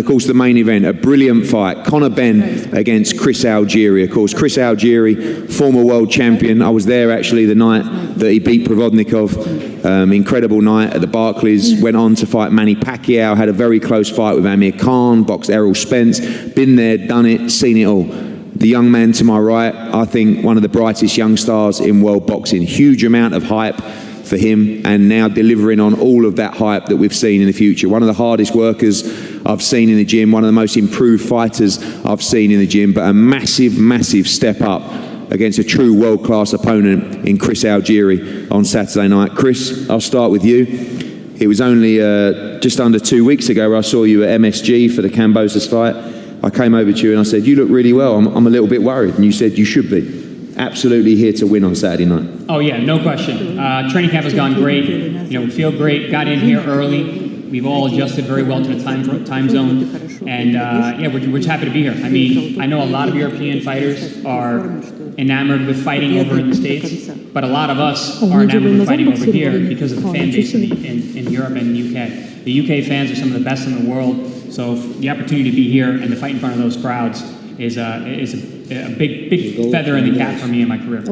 of course, the main event, a brilliant fight. Conor Benn against Chris Algieri. Of course, Chris Algieri, former world champion. I was there actually the night that he beat Provodnikov. Incredible night at the Barclays. Went on to fight Manny Pacquiao. Had a very close fight with Amir Khan. Boxed Errol Spence. Been there, done it, seen it all. The young man to my right, I think one of the brightest young stars in world boxing. Huge amount of hype for him, and now delivering on all of that hype that we've seen in the future. One of the hardest workers I've seen in the gym, one of the most improved fighters I've seen in the gym, but a massive, massive step up against a true world-class opponent in Chris Algieri on Saturday night. Chris, I'll start with you. It was only just under 2 weeks ago where I saw you at MSG for the Cambosas fight. I came over to you and I said, you look really well. I'm a little bit worried. And you said, you should be. Absolutely here to win on Saturday night. Oh yeah, no question. Training camp has gone great. You know, we feel great. Got in here early. We've all adjusted very well to the time zone, and yeah, we're just happy to be here. I mean, I know a lot of European fighters are enamored with fighting over in the States, but a lot of us are enamored with fighting over here because of the fan base in Europe and the UK. The UK fans are some of the best in the world, so the opportunity to be here and to fight in front of those crowds is a big feather in the cap for me in my career.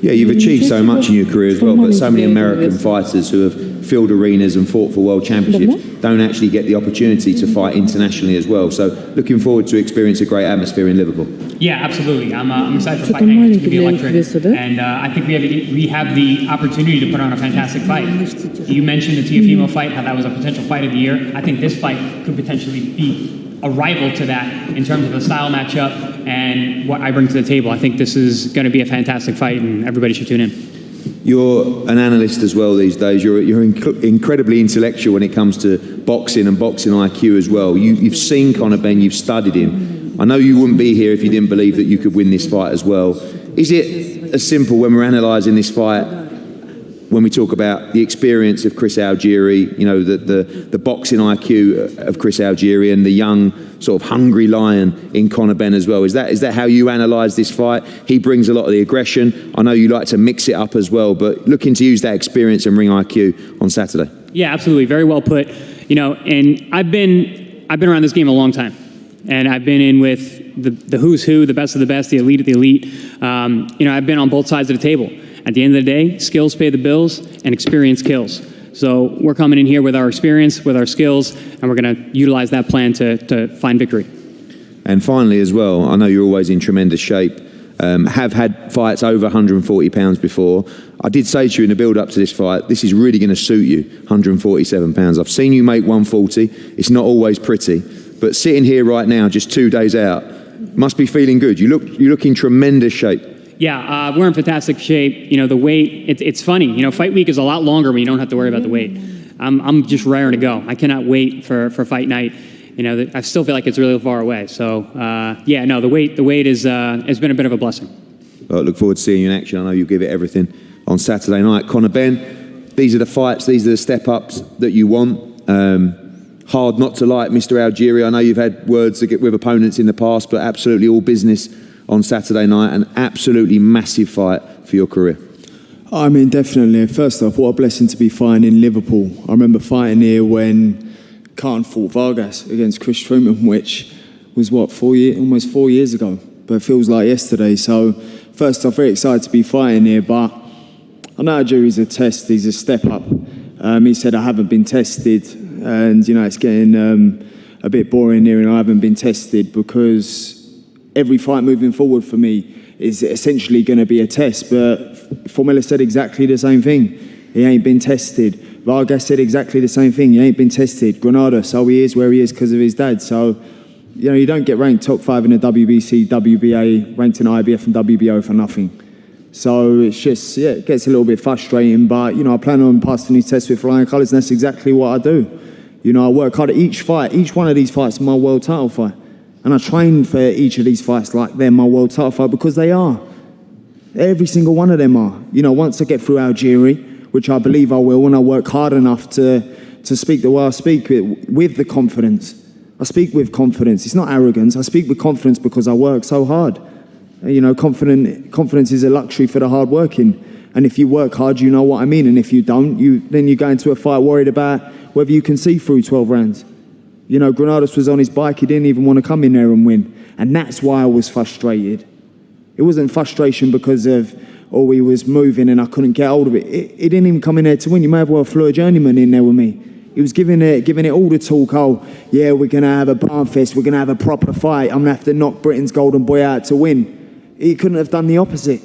Yeah, you've achieved so much in your career as well, but so many American fighters who have filled arenas and fought for world championships don't actually get the opportunity to fight internationally as well. So looking forward to experience a great atmosphere in Liverpool. Yeah, absolutely. I'm excited for Fight Night. It's going to be electric. And I think we have the opportunity to put on a fantastic fight. You mentioned the Teofimo fight, how that was a potential fight of the year. I think this fight could potentially be a rival to that in terms of the style matchup and what I bring to the table. I think this is going to be a fantastic fight, and everybody should tune in. You're an analyst as well these days. You're incredibly intellectual when it comes to boxing and boxing IQ as well. You've seen Conor Benn, you've studied him. I know you wouldn't be here if you didn't believe that you could win this fight as well. Is it as simple when we're analysing this fight, when we talk about the experience of Chris Algieri, you know, the boxing IQ of Chris Algieri and the young sort of hungry lion in Conor Benn as well? Is that how you analyse this fight? He brings a lot of the aggression. I know you like to mix it up as well, but looking to use that experience and ring IQ on Saturday. Yeah, absolutely. Very well put. You know, and I've been around this game a long time, and I've been in with the who's who, the best of the best, the elite of the elite. You know, I've been on both sides of the table. At the end of the day, skills pay the bills and experience kills. So we're coming in here with our experience, with our skills, and we're going to utilize that plan to find victory. And finally as well, I know you're always in tremendous shape. Have had fights over 140 pounds before. I did say to you in the build-up to this fight, this is really going to suit you, 147 pounds. I've seen you make 140. It's not always pretty. But sitting here right now, just 2 days out, must be feeling good. You look in tremendous shape. Yeah, we're in fantastic shape. You know, the weight, it's funny. You know, fight week is a lot longer when you don't have to worry about the weight. I'm just raring to go. I cannot wait for fight night. You know, I still feel like it's really far away. So, yeah, no, the weight has been a bit of a blessing. Well, I look forward to seeing you in action. I know you'll give it everything on Saturday night. Conor Benn, these are the fights, these are the step-ups that you want. Hard not to like Mr. Algieri. I know you've had words with opponents in the past, but absolutely all business on Saturday night, an absolutely massive fight for your career. I mean, definitely. First off, what a blessing to be fighting in Liverpool. I remember fighting here when Khan fought Vargas against Chris Truman, which was, almost 4 years ago. But it feels like yesterday. So, first off, very excited to be fighting here. But I know Algieri's a test. He's a step up. He said, I haven't been tested. And, you know, it's getting a bit boring here and I haven't been tested because every fight moving forward for me is essentially going to be a test. But Formella said exactly the same thing. He ain't been tested. Vargas said exactly the same thing. He ain't been tested. Granada, so he is where he is because of his dad. So, you know, you don't get ranked top 5 in the WBC, WBA, ranked in IBF and WBO for nothing. So it's just, yeah, it gets a little bit frustrating. But, you know, I plan on passing these tests with flying colours, and that's exactly what I do. You know, I work hard at each fight. Each one of these fights is my world title fight. And I train for each of these fights like they're my world title fight because they are. Every single one of them are. You know, once I get through Algieri, which I believe I will, when I work hard enough to speak the way I speak with the confidence. I speak with confidence. It's not arrogance. I speak with confidence because I work so hard. You know, confidence is a luxury for the hard working. And if you work hard, you know what I mean. And if you don't, then you go into a fight worried about whether you can see through 12 rounds. You know, Granados was on his bike. He didn't even want to come in there and win. And that's why I was frustrated. It wasn't frustration because of, oh, he was moving and I couldn't get hold of it. He didn't even come in there to win. You may have well flew a journeyman in there with me. He was giving it all the talk. Oh, yeah, we're going to have a barn fest. We're going to have a proper fight. I'm going to have to knock Britain's golden boy out to win. He couldn't have done the opposite.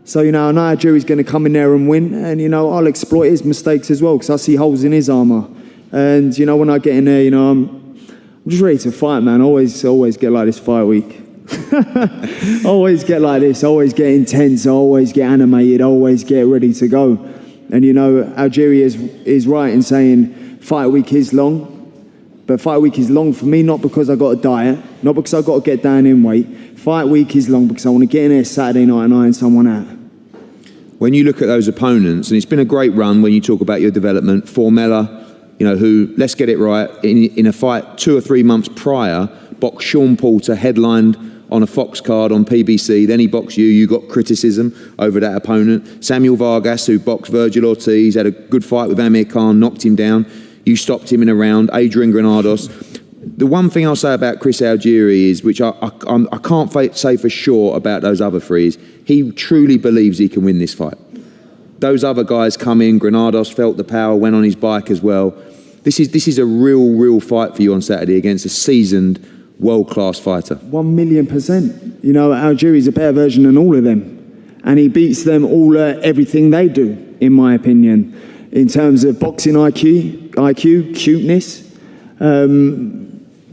So, you know, I know Algieri's going to come in there and win. And, you know, I'll exploit his mistakes as well because I see holes in his armour. And, you know, when I get in there, you know, I'm just ready to fight, man. Always get like this fight week. Always get like this. Always get intense. Always get animated. Always get ready to go. And, you know, Algieri is right in saying fight week is long. But fight week is long for me, not because I got a diet, not because I got to get down in weight. Fight week is long because I want to get in there Saturday night and iron someone out. When you look at those opponents, and it's been a great run when you talk about your development, Formella, you know, who, let's get it right, in a fight 2 or 3 months prior, boxed Sean Porter, headlined on a Fox card on PBC. Then he boxed you got criticism over that opponent. Samuel Vargas, who boxed Virgil Ortiz, had a good fight with Amir Khan, knocked him down. You stopped him in a round. Adrian Granados. The one thing I'll say about Chris Algieri is, which I can't say for sure about those other three, is he truly believes he can win this fight. Those other guys come in, Granados felt the power, went on his bike as well. This is a real fight for you on Saturday against a seasoned, world-class fighter. 1,000,000%. You know, Algieri's a better version than all of them. And he beats them all at everything they do, in my opinion. In terms of boxing IQ, cuteness.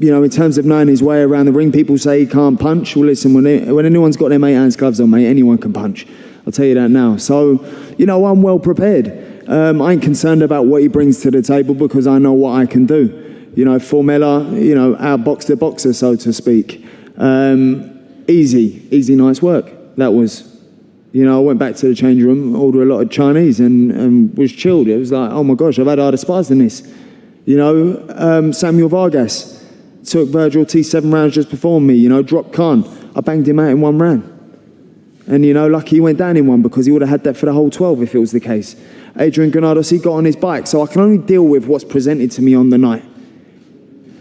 You know, in terms of knowing his way around the ring, people say he can't punch. Well, listen, when anyone's got their 8 ounce gloves on, mate, anyone can punch. I'll tell you that now. So, you know, I'm well prepared. I ain't concerned about what he brings to the table because I know what I can do. You know, Formella, you know, outboxed the boxer, so to speak. Easy night's work. That was, you know, I went back to the change room, ordered a lot of Chinese and was chilled. It was like, oh my gosh, I've had harder spars than this. You know, Samuel Vargas took Virgil Ortiz 7 rounds just before me, you know, dropped Khan. I banged him out in 1 round. And, you know, lucky he went down in 1 because he would have had that for the whole 12 if it was the case. Adrian Granados, he got on his bike, so I can only deal with what's presented to me on the night.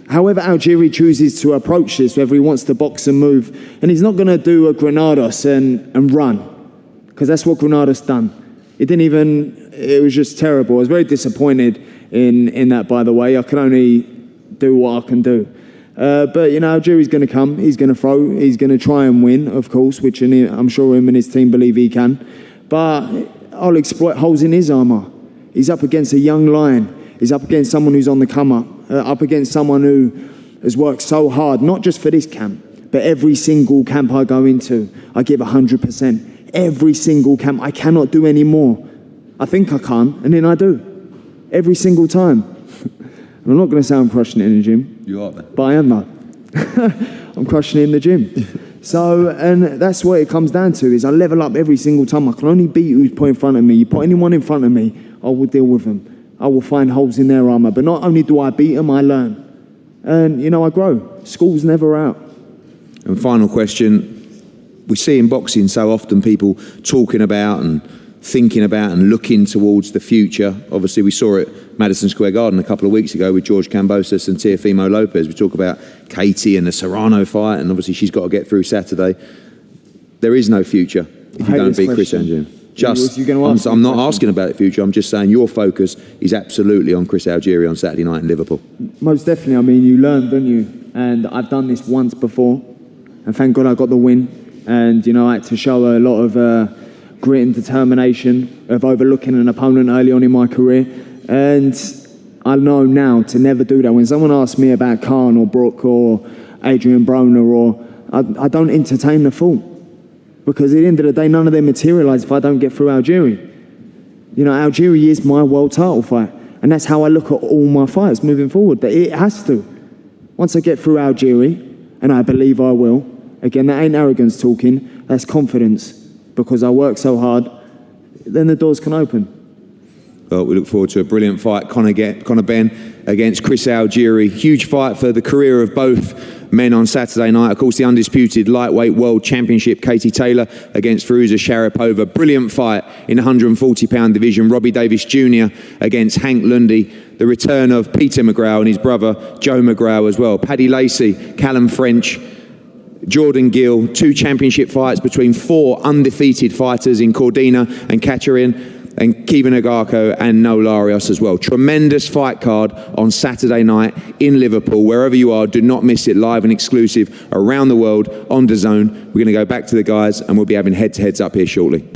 However Algieri chooses to approach this, whether he wants to box and move, and he's not going to do a Granados and run, because that's what Granados done. It was just terrible. I was very disappointed in that, by the way. I can only do what I can do. But, you know, Algieri's going to come, he's going to throw, he's going to try and win, of course, which I'm sure him and his team believe he can. But I'll exploit holes in his armour. He's up against a young lion. He's up against someone who's on the come up. Up against someone who has worked so hard, not just for this camp, but every single camp I go into, I give 100%. Every single camp, I cannot do any more. I think I can, and then I do. Every single time. And I'm not going to say I'm crushing it in the gym. You are, man. But I am, though. I'm crushing it in the gym. So, and that's what it comes down to, is I level up every single time. I can only beat who's put in front of me. You put anyone in front of me, I will deal with them. I will find holes in their armour. But not only do I beat them, I learn. And, you know, I grow. School's never out. And final question. We see in boxing so often people talking about and thinking about and looking towards the future. Obviously, we saw it at Madison Square Garden a couple of weeks ago with George Kambosos and Teofimo Lopez. We talk about Katie and the Serrano fight, and obviously she's got to get through Saturday. There is no future if you don't beat Chris Algieri. I'm not asking about the future. I'm just saying your focus is absolutely on Chris Algieri on Saturday night in Liverpool. Most definitely. I mean, you learn, don't you? And I've done this once before, and thank God I got the win. And, you know, I had to show a lot of grit and determination of overlooking an opponent early on in my career. And I know now to never do that. When someone asks me about Khan or Brook or Adrian Broner, I don't entertain the thought. Because at the end of the day, none of them materialise if I don't get through Algieri. You know, Algieri is my world title fight. And that's how I look at all my fights moving forward. But it has to. Once I get through Algieri, and I believe I will, again, that ain't arrogance talking, that's confidence. Because I work so hard, then the doors can open. Well, we look forward to a brilliant fight. Conor Benn against Chris Algieri. Huge fight for the career of both men on Saturday night. Of course, the undisputed lightweight world championship, Katie Taylor against Firuza Sharipova. Brilliant fight in the 140-pound division. Robbie Davis Jr. against Hank Lundy. the return of Peter McGraw and his brother Joe McGraw as well. Paddy Lacey, Callum French, Jordan Gill, 2 championship fights between 4 undefeated fighters in Cordina and Kacharin, and Kevin Agarko and Noel Larios as well. Tremendous fight card on Saturday night in Liverpool. Wherever you are, do not miss it, live and exclusive around the world on DAZN. We're going to go back to the guys and we'll be having head-to-heads up here shortly.